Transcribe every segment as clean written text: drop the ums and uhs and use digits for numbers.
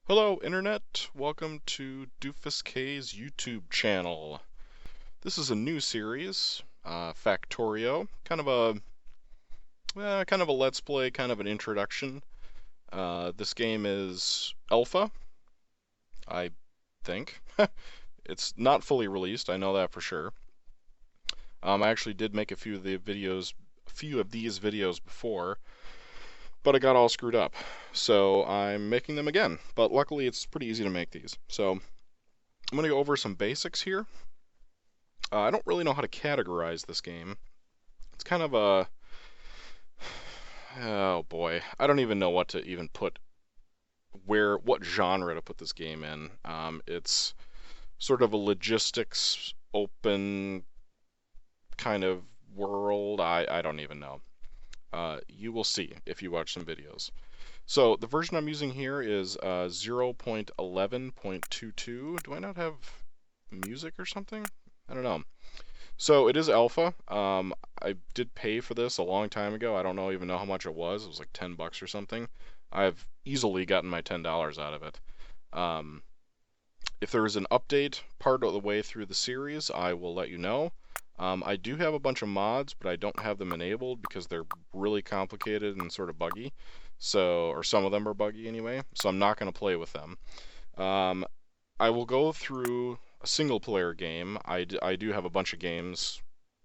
Hello Internet, welcome to Doofus K's YouTube channel. This is a new series, Factorio, kind of a let's play, kind of an introduction. This game is alpha, I think. It's not fully released, I know that for sure. I actually did make a few of these videos before, but I got all screwed up. So I'm making them again, but luckily it's pretty easy to make these. So I'm going to go over some basics here. I don't really know how to categorize this game. It's kind of a... Oh boy, I don't even know what to even put, what genre to put this game in. It's sort of a logistics open kind of world. I don't even know. You will see if you watch some videos. So the version I'm using here is 0.11.22. Do I not have music or something? I don't know. So it is alpha. I did pay for this a long time ago. I don't even know how much it was. It was like 10 bucks or something. I've easily gotten my $10 out of it. If there is an update part of the way through the series, I will let you know. I do have a bunch of mods, but I don't have them enabled because they're really complicated and sort of buggy. Or some of them are buggy anyway, so I'm not going to play with them. I will go through a single player game. I do have a bunch of games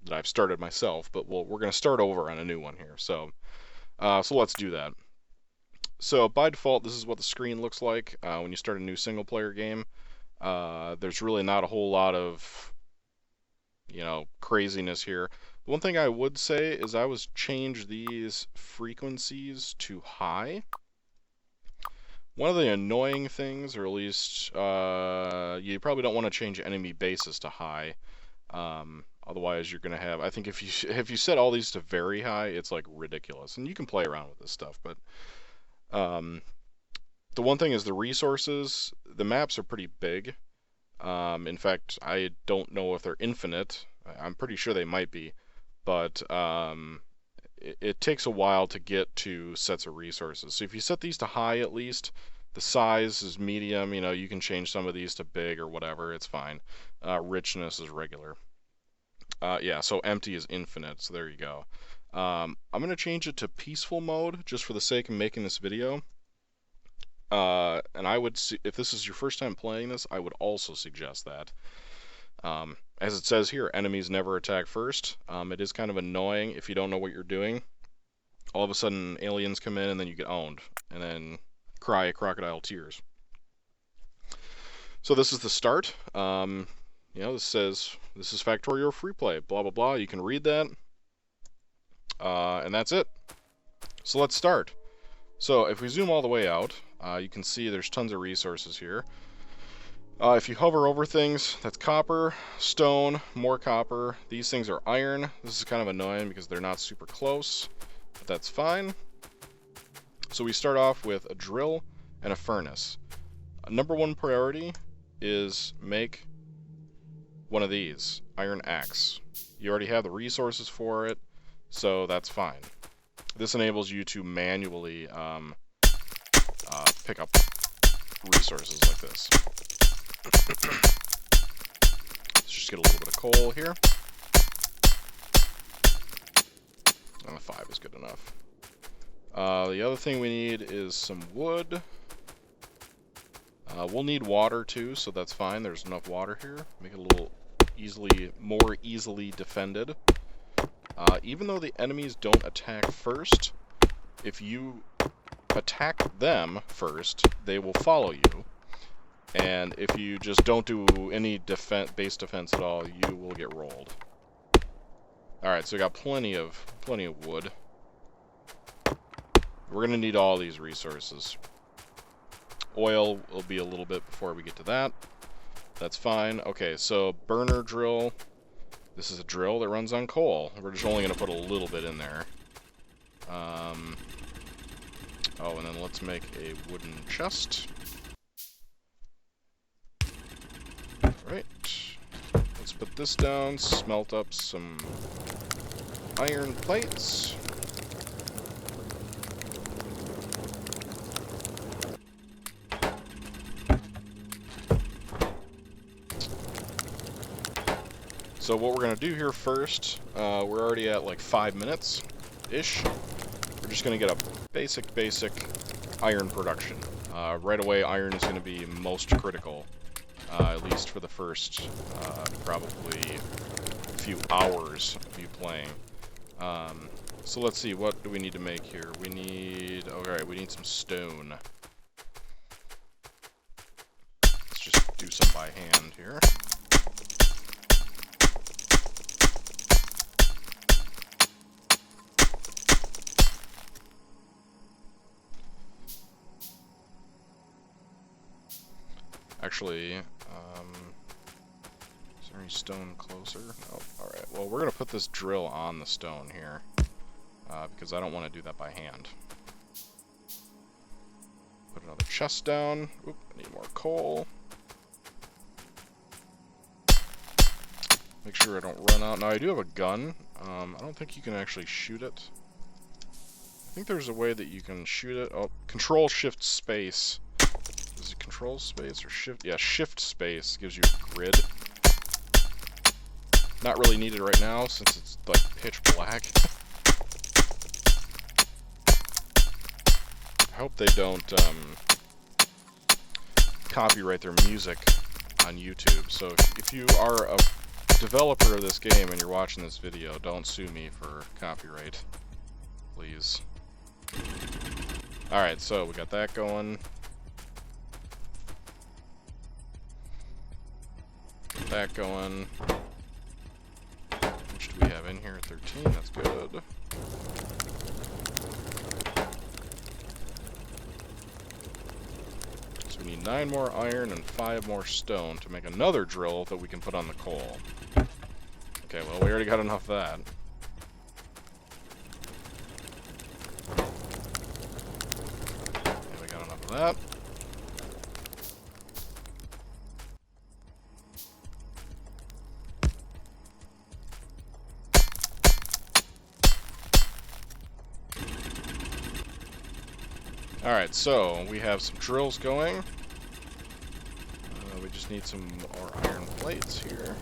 that I've started myself, but we're going to start over on a new one here. So let's do that. So by default, this is what the screen looks like when you start a new single player game. There's really not a whole lot of craziness here. The one thing I would say is I was change these frequencies to high. One of the annoying things, or at least you probably don't want to change enemy bases to high. Otherwise, you're going to have. I think if you set all these to very high, it's like ridiculous. And you can play around with this stuff, but the one thing is the resources. The maps are pretty big. In fact, I don't know if they're infinite. I'm pretty sure they might be, but it takes a while to get to sets of resources. So if you set these to high at least, the size is medium, you can change some of these to big or whatever, it's fine. Richness is regular. Yeah, so empty is infinite, so there you go. I'm going to change it to peaceful mode just for the sake of making this video. And I would, if this is your first time playing this, I would also suggest that. As it says here, enemies never attack first. It is kind of annoying if you don't know what you're doing. All of a sudden, aliens come in and then you get owned, and then cry crocodile tears. So this is the start. This says, this is Factorio free play, blah, blah, blah. You can read that. And that's it. So let's start. So if we zoom all the way out, you can see there's tons of resources here. If you hover over things, that's copper, stone, more copper. These things are iron. This is kind of annoying because they're not super close, but that's fine. So we start off with a drill and a furnace. Number one priority is make one of these, iron axe. You already have the resources for it, so that's fine. This enables you to manually pick up resources like this. Let's just get a little bit of coal here. And a 5 is good enough. The other thing we need is some wood. We'll need water too, so that's fine. There's enough water here. Make it a little more easily defended. Even though the enemies don't attack first, if you attack them first, they will follow you. And if you just don't do any base defense at all, you will get rolled. Alright, so we got plenty of wood. We're going to need all these resources. Oil will be a little bit before we get to that. That's fine. Okay, so burner drill. This is a drill that runs on coal. We're just only going to put a little bit in there. Oh, and then let's make a wooden chest. Alright. Let's put this down, smelt up some iron plates. So what we're going to do here first, we're already at like 5 minutes-ish. We're just going to get a basic iron production. Right away, iron is going to be most critical, at least for the first probably few hours of you playing. So let's see, what do we need to make here? We need, alright, we need some stone. Let's just do some by hand here. Actually, is there any stone closer? Oh, alright. Well, we're going to put this drill on the stone here, because I don't want to do that by hand. Put another chest down. Oop, I need more coal. Make sure I don't run out. Now, I do have a gun. I don't think you can actually shoot it. I think there's a way that you can shoot it. Oh, Control Shift Space. Is it Control Space or Shift? Yeah, Shift Space gives you a grid. Not really needed right now since it's like pitch black. I hope they don't copyright their music on YouTube. So if you are a developer of this game and you're watching this video, don't sue me for copyright, please. Alright, so we got that going. Got that going. Which do we have in here? 13, that's good. So we need 9 more iron and 5 more stone to make another drill that we can put on the coal. Okay, well, we already got enough of that. Yeah, we got enough of that. Alright, so we have some drills going. We just need some more iron plates here.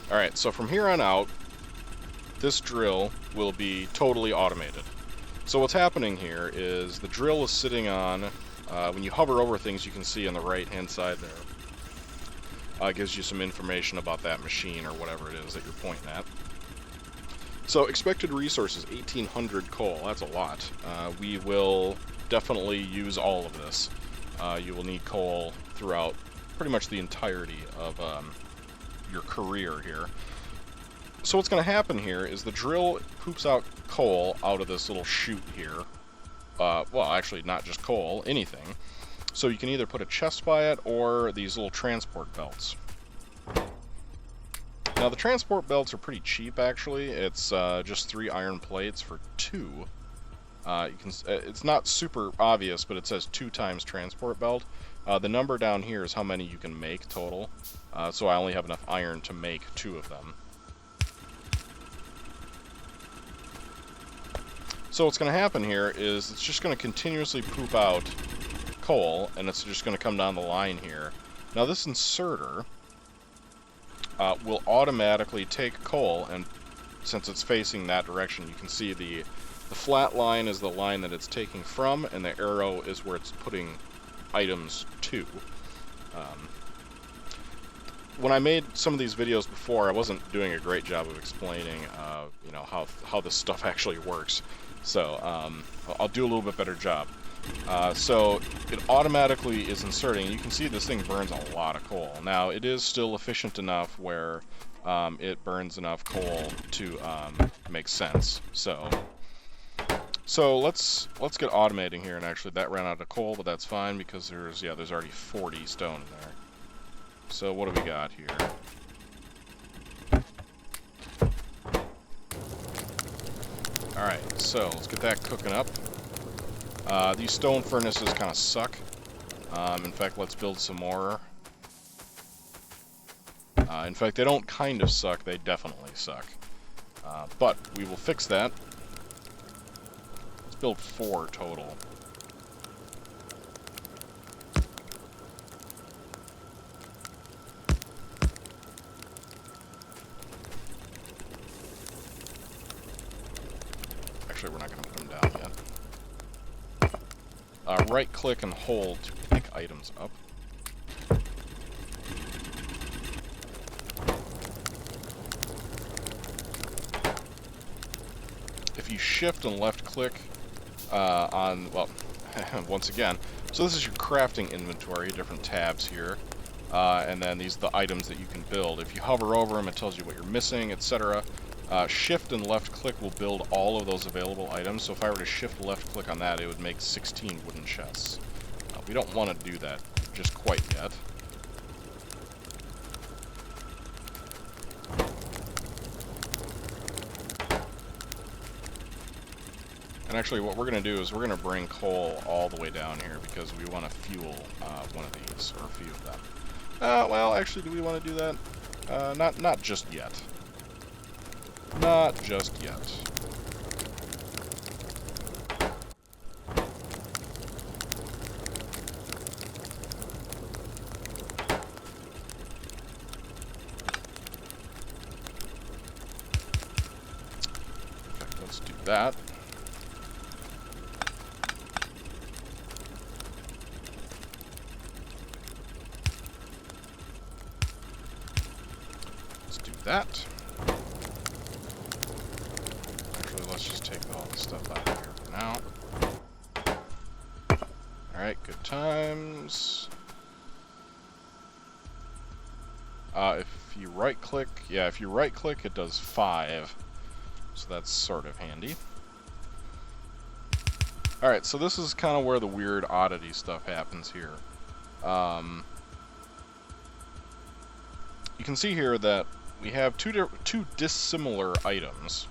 Alright, so from here on out, this drill will be totally automated. So what's happening here is the drill is sitting on, when you hover over things, you can see on the right-hand side there. It gives you some information about that machine or whatever it is that you're pointing at. So expected resources, 1,800 coal. That's a lot. We will definitely use all of this. You will need coal throughout pretty much the entirety of your career here. So what's going to happen here is the drill poops out coal out of this little chute here. Well, actually, not just coal, anything. So you can either put a chest by it or these little transport belts. Now, the transport belts are pretty cheap, actually. It's just 3 iron plates for 2. It's not super obvious, but it says 2 times transport belt. The number down here is how many you can make total. So I only have enough iron to make 2 of them. So what's going to happen here is it's just going to continuously poop out coal, and it's just going to come down the line here. Now this inserter will automatically take coal, and since it's facing that direction, you can see the flat line is the line that it's taking from, and the arrow is where it's putting items to. When I made some of these videos before, I wasn't doing a great job of explaining, you know, how this stuff actually works. So I'll do a little bit better job. So it automatically is inserting. You can see this thing burns a lot of coal. Now it is still efficient enough where it burns enough coal to make sense. So let's get automating here. And actually, that ran out of coal, but that's fine because there's already 40 stone in there. So what do we got here? Alright, so let's get that cooking up. These stone furnaces kind of suck. In fact, let's build some more. In fact, they don't kind of suck, they definitely suck. But we will fix that. Let's build 4 total. Actually, we're not going to put them down yet. Right-click and hold to pick items up. If you shift and left-click on, well, once again, so this is your crafting inventory, different tabs here, and then these are the items that you can build. If you hover over them, it tells you what you're missing, etc. Shift and left-click will build all of those available items, so if I were to shift left-click on that, it would make 16 wooden chests. We don't want to do that just quite yet. And actually what we're going to do is we're going to bring coal all the way down here because we want to fuel one of these, or a few of them. Well, actually, do we want to do that? Not just yet. Not just yet. In fact, let's do that. Let's do that. Let's just take all this stuff out of here for now. Alright, good times. If you right-click, yeah, if you right-click, it does 5. So that's sort of handy. Alright, so this is kind of where the weird oddity stuff happens here. You can see here that we have two dissimilar items.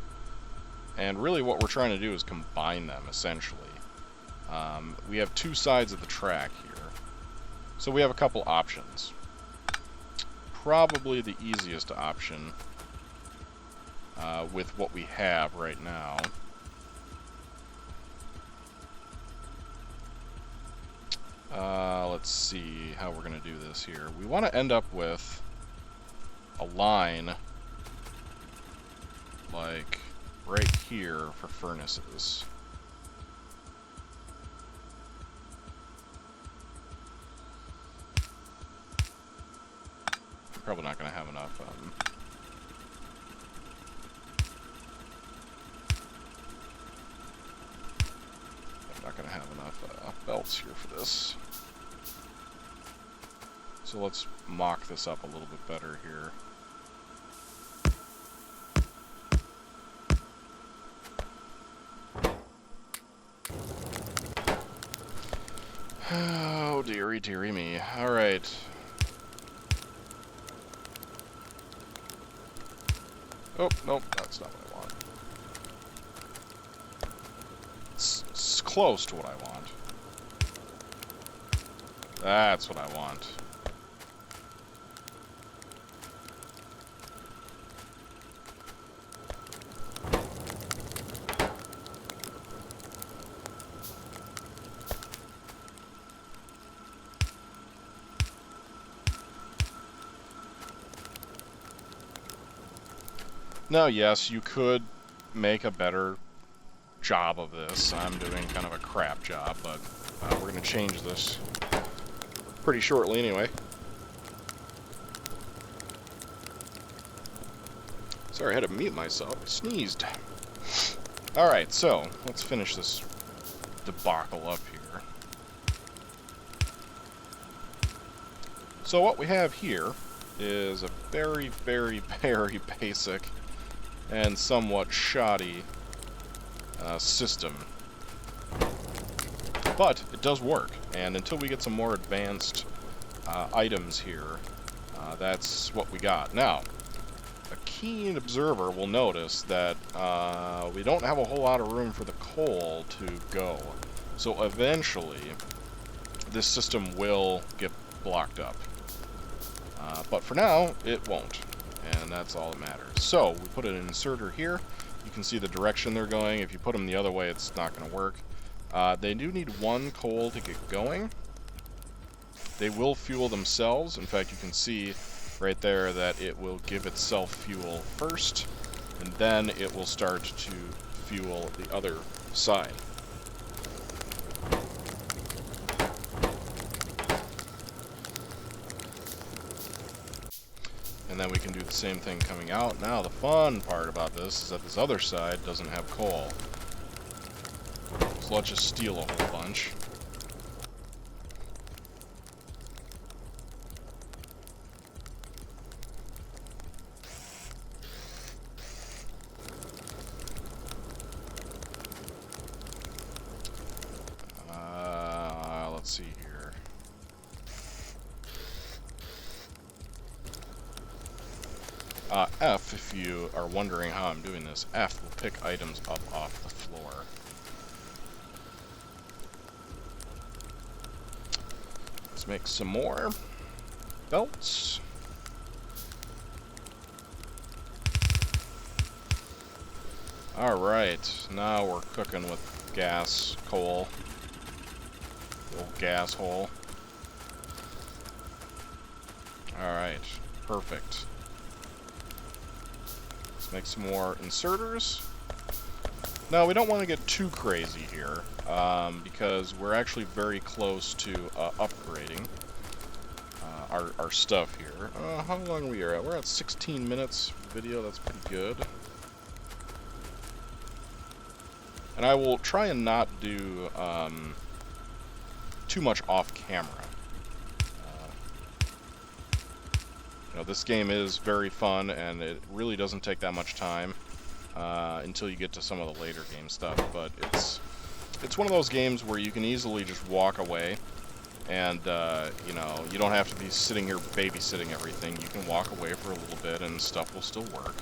And really what we're trying to do is combine them, essentially. We have 2 sides of the track here. So we have a couple options. Probably the easiest option with what we have right now let's see how we're going to do this here. We want to end up with a line like right here for furnaces. I'm probably not going to have enough I'm not going to have enough belts here for this. So let's mock this up a little bit better here. Oh, dearie, dearie me. Alright. Oh, nope, that's not what I want. It's close to what I want. That's what I want. Now, yes, you could make a better job of this. I'm doing kind of a crap job, but we're going to change this pretty shortly anyway. Sorry, I had to mute myself. I sneezed. Alright, so let's finish this debacle up here. So what we have here is a very, very, very basic and somewhat shoddy system. But it does work, and until we get some more advanced items here, that's what we got. Now, a keen observer will notice that we don't have a whole lot of room for the coal to go. So eventually, this system will get blocked up. But for now, it won't, and that's all that matters. So we put an inserter here. You can see the direction they're going. If you put them the other way, it's not going to work. They do need one coal to get going. They will fuel themselves. In fact, you can see right there that it will give itself fuel first, and then it will start to fuel the other side. And then we can do the same thing coming out. Now the fun part about this is that this other side doesn't have coal. So let's just steal a whole bunch. Let's see here. F, if you are wondering how I'm doing this, F will pick items up off the floor. Let's make some more belts. Alright, now we're cooking with gas, coal. Old gas hole. Alright, perfect. Let's make some more inserters. Now, we don't want to get too crazy here, because we're actually very close to upgrading our stuff here. How long are we at? We're at 16 minutes video. That's pretty good. And I will try and not do too much off camera. You know, this game is very fun, and it really doesn't take that much time until you get to some of the later game stuff. But it's one of those games where you can easily just walk away, and you know, you don't have to be sitting here babysitting everything. You can walk away for a little bit, and stuff will still work.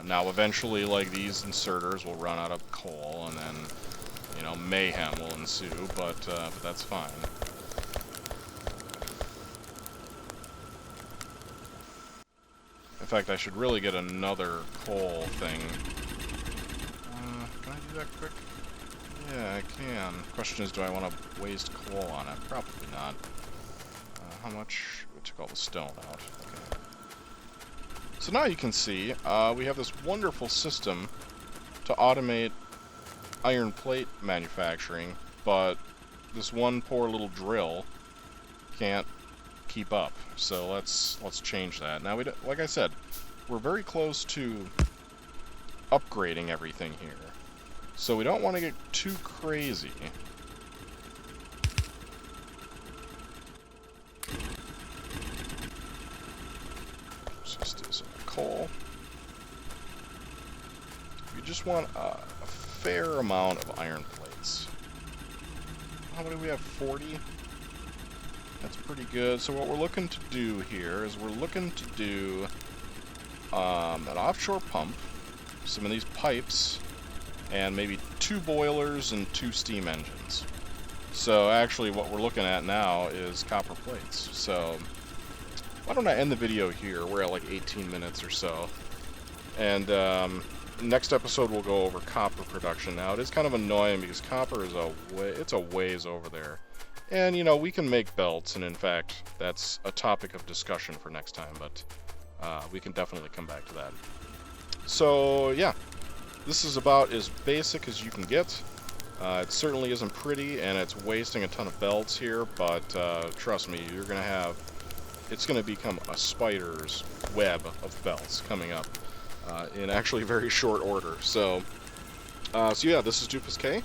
Now, eventually, like, these inserters will run out of coal, and then, you know, mayhem will ensue, but that's fine. In fact, I should really get another coal thing. Can I do that quick? Yeah, I can. Question is, do I want to waste coal on it? Probably not. How much? We took all the stone out. Okay. So now you can see, we have this wonderful system to automate iron plate manufacturing, but this one poor little drill can't keep up. So let's change that. Now, like I said, we're very close to upgrading everything here, so we don't want to get too crazy. Let's just do some coal. We just want a fair amount of iron plates. How many do we have? 40? That's pretty good. So what we're looking to do here is we're looking to do an offshore pump, some of these pipes, and maybe 2 boilers and 2 steam engines. So actually what we're looking at now is copper plates. So why don't I end the video here? We're at like 18 minutes or so. And next episode we'll go over copper production. Now, it is kind of annoying because copper is it's a ways over there. And, you know, we can make belts, and in fact, that's a topic of discussion for next time, but we can definitely come back to that. So, yeah, this is about as basic as you can get. It certainly isn't pretty, and it's wasting a ton of belts here, but trust me, you're going to have... It's going to become a spider's web of belts coming up in actually very short order. So yeah, this is Doofus K.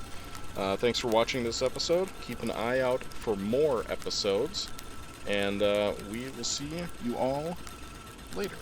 Thanks for watching this episode. Keep an eye out for more episodes, and we will see you all later.